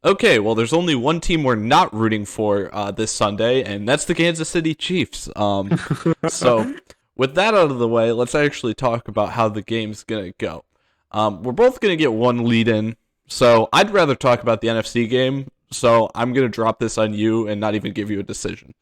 Okay, well, there's only one team we're not rooting for this Sunday, and that's the Kansas City Chiefs. So with that out of the way, let's actually talk about how the game's gonna go. We're both gonna get one lead in, so I'd rather talk about the NFC game. So I'm gonna drop this on you and not even give you a decision.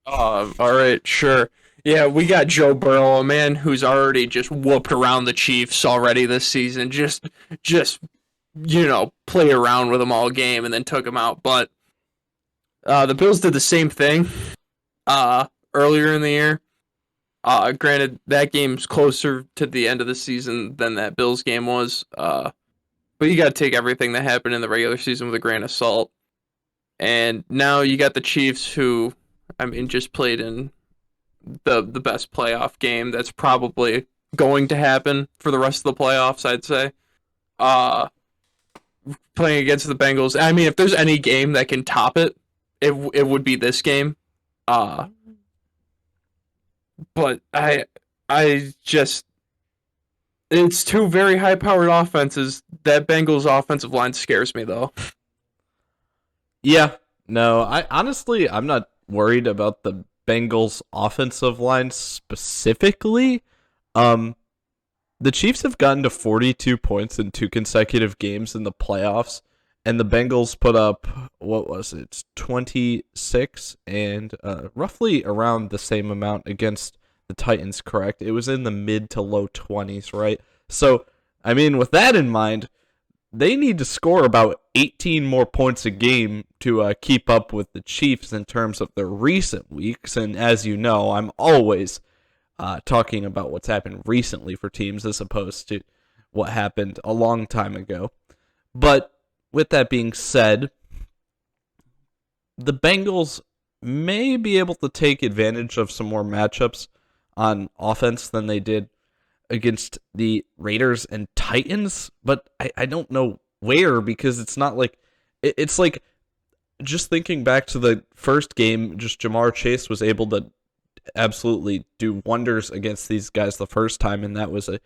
All right, sure. Yeah, we got Joe Burrow, a man who's already just whooped around the Chiefs already this season. Just play around with them all game and then took them out. But the Bills did the same thing earlier in the year. Granted, that game's closer to the end of the season than that Bills game was. But you got to take everything that happened in the regular season with a grain of salt. And now you got the Chiefs, who, I mean, just played in the best playoff game that's probably going to happen for the rest of the playoffs, I'd say. Uh, Playing against the Bengals. I mean, if there's any game that can top it, it would be this game. Uh, but I just it's two very high powered offenses. That Bengals offensive line scares me though. Yeah, no, I'm not worried about the Bengals offensive line specifically. Um, the Chiefs have gotten to 42 points in two consecutive games in the playoffs, and the Bengals put up, what was it, 26, and roughly around the same amount against the Titans, correct? It was in the mid to low 20s, right? So, I mean, with that in mind, they need to score about 18 more points a game to keep up with the Chiefs in terms of their recent weeks. And as you know, I'm always talking about what's happened recently for teams as opposed to what happened a long time ago. But with that being said, the Bengals may be able to take advantage of some more matchups on offense than they did against the Raiders and Titans, but I don't know where, because it's not like it's like, just thinking back to the first game, just Jamar Chase was able to absolutely do wonders against these guys the first time, and that was a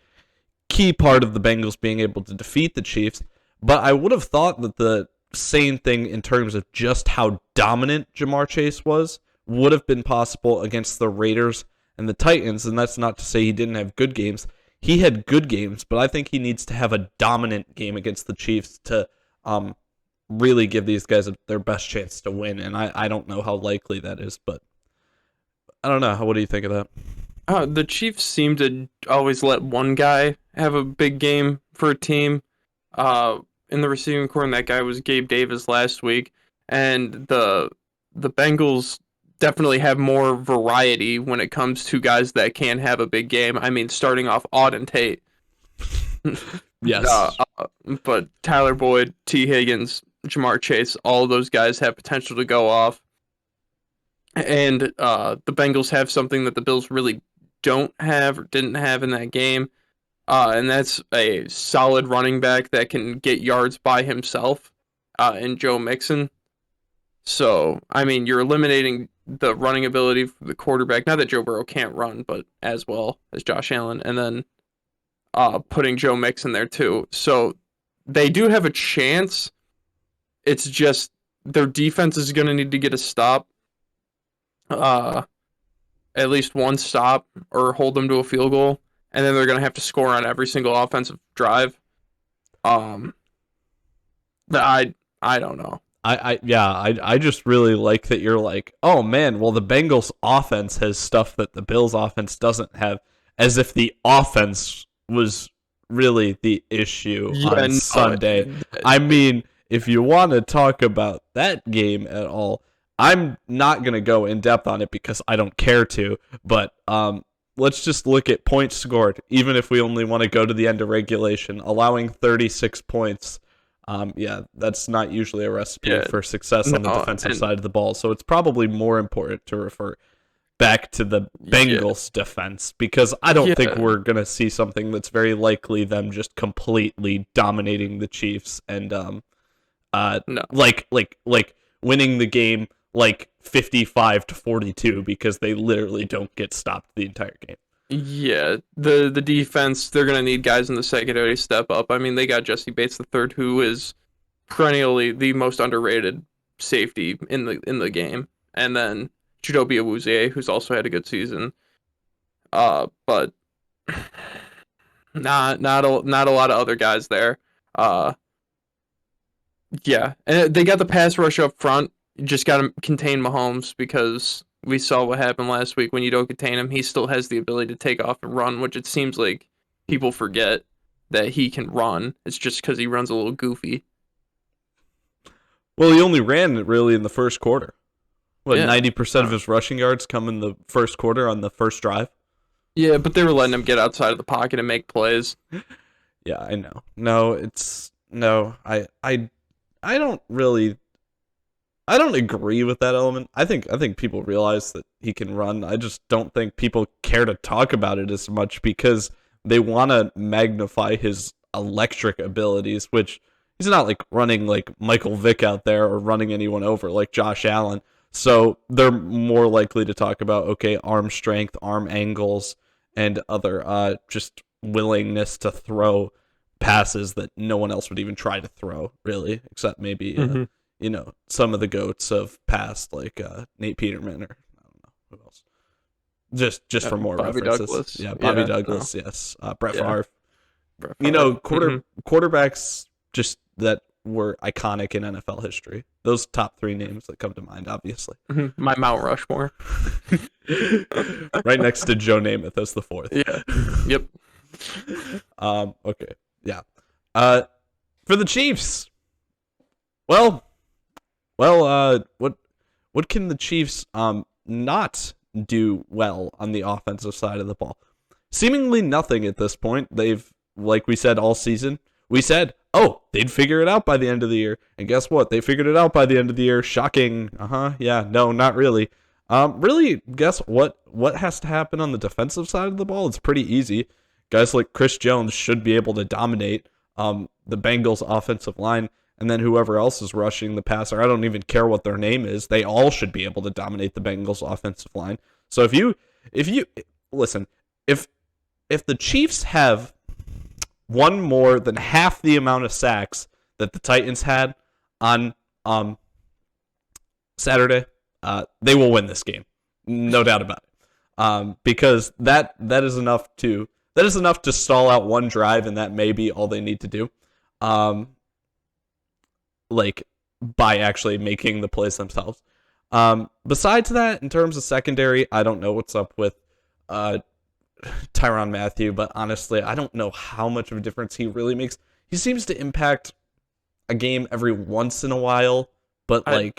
key part of the Bengals being able to defeat the Chiefs. But I would have thought that the same thing in terms of just how dominant Jamar Chase was would have been possible against the Raiders and the Titans, and that's not to say he didn't have good games. He had good games, but I think he needs to have a dominant game against the Chiefs to really give these guys their best chance to win, and I don't know how likely that is, but I don't know. What do you think of that? The Chiefs seem to always let one guy have a big game for a team. In the receiving corps, and that guy was Gabe Davis last week, and the Bengals definitely have more variety when it comes to guys that can have a big game. I mean, starting off Auden Tate. Yes. But Tyler Boyd, T. Higgins, Jamar Chase, all of those guys have potential to go off. And the Bengals have something that the Bills really don't have or didn't have in that game. And that's a solid running back that can get yards by himself in Joe Mixon. So, I mean, you're eliminating the running ability for the quarterback. Not that Joe Burrow can't run, but as well as Josh Allen. And then putting Joe Mixon there too. So they do have a chance. It's just their defense is going to need to get a stop. At least one stop or hold them to a field goal. And then they're going to have to score on every single offensive drive. I don't know. I just really like that you're like, oh man, well the Bengals offense has stuff that the Bills offense doesn't have, as if the offense was really the issue on Sunday. I mean, if you want to talk about that game at all, I'm not going to go in depth on it because I don't care to, but let's just look at points scored, even if we only want to go to the end of regulation, allowing 36 points. Yeah, that's not usually a recipe for success on the defensive side of the ball. So it's probably more important to refer back to the Bengals defense, because I don't think we're going to see something that's very likely them just completely dominating the Chiefs and like winning the game like 55-42, because they literally don't get stopped the entire game. Yeah, the defense, they're going to need guys in the secondary to step up. I mean, they got Jesse Bates III, who is perennially the most underrated safety in the game, and then Chidobe Awuzie, who's also had a good season. But not a lot of other guys there. Uh, yeah, and they got the pass rush up front. You just got to contain Mahomes because we saw what happened last week. When you don't contain him, he still has the ability to take off and run, which it seems like people forget that he can run. It's just because he runs a little goofy. Well, he only ran really in the first quarter. What, Yeah. 90% of his rushing yards come in the first quarter on the first drive? Yeah, but they were letting him get outside of the pocket and make plays. Yeah, I know. I don't really, I don't agree with that element. I think people realize that he can run. I just don't think people care to talk about it as much because they want to magnify his electric abilities, which he's not like running like Michael Vick out there or running anyone over like Josh Allen. So they're more likely to talk about, okay, arm strength, arm angles, and other just willingness to throw passes that no one else would even try to throw, really, except maybe some of the goats of past, like Nate Peterman, or I don't know who else. Just for more Bobby references. Douglas. Yeah, Bobby Yeah, Douglas, yes. Brett Favre. Brett You know, Favre. quarterbacks just that were iconic in NFL history. Those top three names that come to mind, obviously. My Mount Rushmore. Right next to Joe Namath as the fourth. Yeah. Yep. Okay. Yeah. For the Chiefs. Well, what can the Chiefs not do well on the offensive side of the ball? Seemingly nothing at this point. They've, like we said all season, we said, oh, they'd figure it out by the end of the year. And guess what? They figured it out by the end of the year. Shocking. Yeah, no, not really. Really, guess what has to happen on the defensive side of the ball? It's pretty easy. Guys like Chris Jones should be able to dominate the Bengals offensive line, and then whoever else is rushing the passer, I don't even care what their name is. They all should be able to dominate the Bengals offensive line. So if you listen, if the Chiefs have one more than half the amount of sacks that the Titans had on Saturday, they will win this game, no doubt about it. Because that is enough to stall out one drive, and that may be all they need to do. Like by actually making the plays themselves. Besides that, in terms of secondary, I don't know what's up with Tyrann Mathieu, but honestly, I don't know how much of a difference he really makes. He seems to impact a game every once in a while, but Dan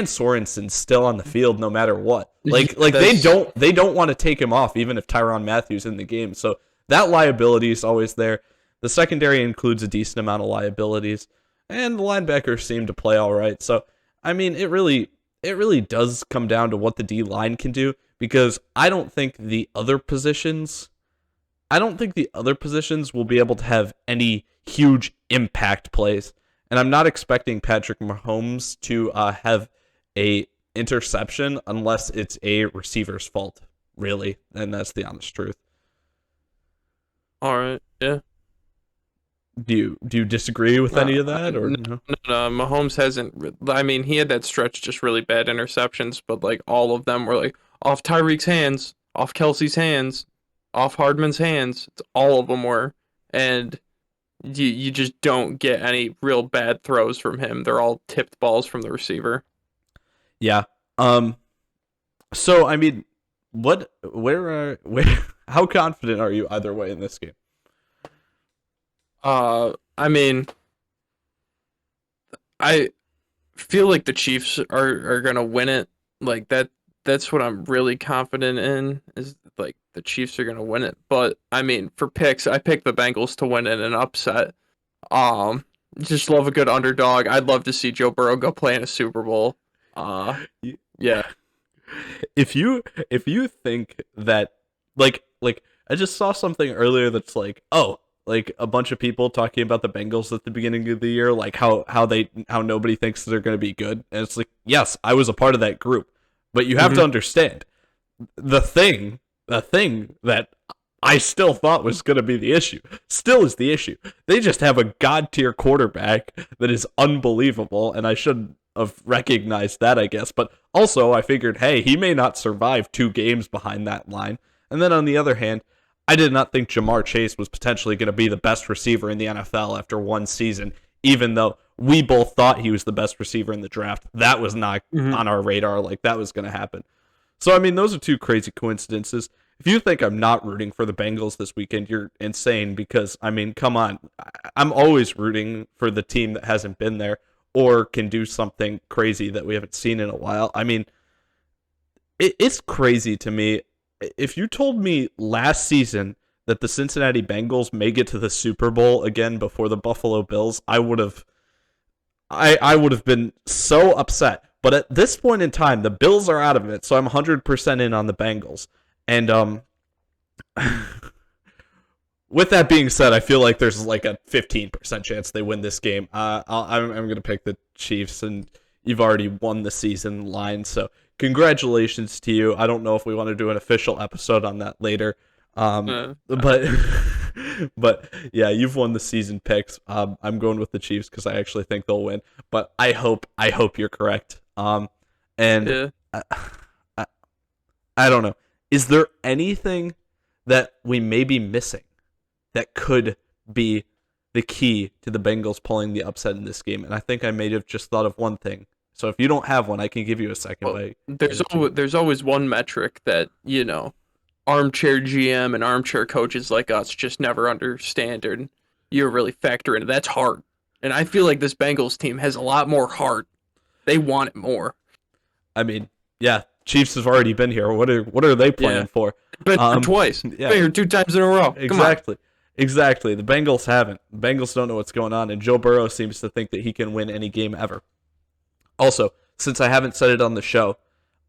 Sorensen's still on the field no matter what. Like they don't want to take him off even if Tyrann Mathieu's in the game. So that liability is always there. The secondary includes a decent amount of liabilities, and the linebackers seem to play all right. So I mean, it really does come down to what the D line can do, because I don't think the other positions will be able to have any huge impact plays. And I'm not expecting Patrick Mahomes to have a interception unless it's a receiver's fault, really, and that's the honest truth. All right. Yeah. Do you disagree with any of that, or no? No, Mahomes hasn't. I mean, he had that stretch just really bad interceptions, but like all of them were like off Tyreek's hands, off Kelsey's hands, off Hardman's hands. All of them were, and you just don't get any real bad throws from him. They're all tipped balls from the receiver. Yeah. So I mean, how confident are you either way in this game? I mean, I feel like the Chiefs are gonna win it. Like that's what I'm really confident in, is like the Chiefs are gonna win it. But I mean, for picks, I picked the Bengals to win in an upset. Just love a good underdog. I'd love to see Joe Burrow go play in a Super Bowl. Yeah. If you think that like I just saw something earlier that's like, oh, like a bunch of people talking about the Bengals at the beginning of the year, like how nobody thinks they're going to be good. And it's like, yes, I was a part of that group, but you have to understand the thing that I still thought was going to be the issue. Still is the issue. They just have a god tier quarterback that is unbelievable, and I should have recognized that, I guess. But also, I figured, hey, he may not survive 2 games behind that line. And then on the other hand, I did not think Jamar Chase was potentially going to be the best receiver in the NFL after 1 season, even though we both thought he was the best receiver in the draft. That was not on our radar, like that was going to happen. So, I mean, those are 2 crazy coincidences. If you think I'm not rooting for the Bengals this weekend, you're insane because, I mean, come on. I'm always rooting for the team that hasn't been there or can do something crazy that we haven't seen in a while. I mean, it's crazy to me. If you told me last season that the Cincinnati Bengals may get to the Super Bowl again before the Buffalo Bills, I would have been so upset. But at this point in time, the Bills are out of it, so I'm 100% in on the Bengals. And with that being said, I feel like there's like a 15% chance they win this game. I'm going to pick the Chiefs, and you've already won the season line, so congratulations to you. I don't know if we want to do an official episode on that later, but yeah, you've won the season picks. I'm going with the Chiefs because I actually think they'll win, but I hope you're correct. And yeah. I don't know. Is there anything that we may be missing that could be the key to the Bengals pulling the upset in this game? And I think I may have just thought of one thing. So if you don't have one, I can give you a second. Well, there's always one metric that, armchair GM and armchair coaches like us just never understand, and you really factor into. That's heart. And I feel like this Bengals team has a lot more heart. They want it more. I mean, yeah. Chiefs have already been here. What are they playing for? Been here twice. Yeah. Been here 2 times in a row. Exactly. The Bengals haven't. The Bengals don't know what's going on, and Joe Burrow seems to think that he can win any game ever. Also, since I haven't said it on the show,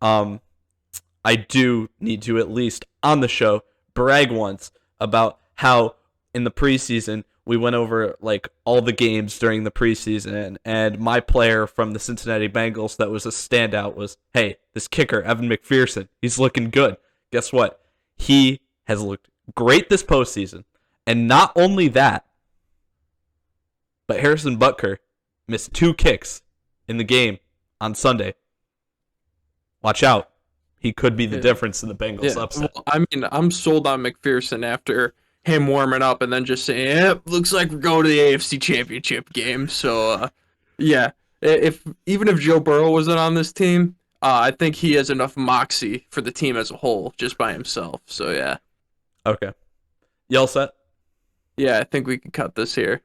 I do need to at least on the show brag once about how in the preseason we went over like all the games during the preseason, and my player from the Cincinnati Bengals that was a standout was, hey, this kicker, Evan McPherson, he's looking good. Guess what? He has looked great this postseason. And not only that, but Harrison Butker missed 2 kicks in the game on Sunday. Watch out. He could be the difference in the Bengals upset. Well, I mean, I'm sold on McPherson after him warming up and then just saying, looks like we're going to the AFC Championship game. So, yeah, even if Joe Burrow wasn't on this team, I think he has enough moxie for the team as a whole just by himself. So, yeah. Okay. You all set? Yeah, I think we can cut this here.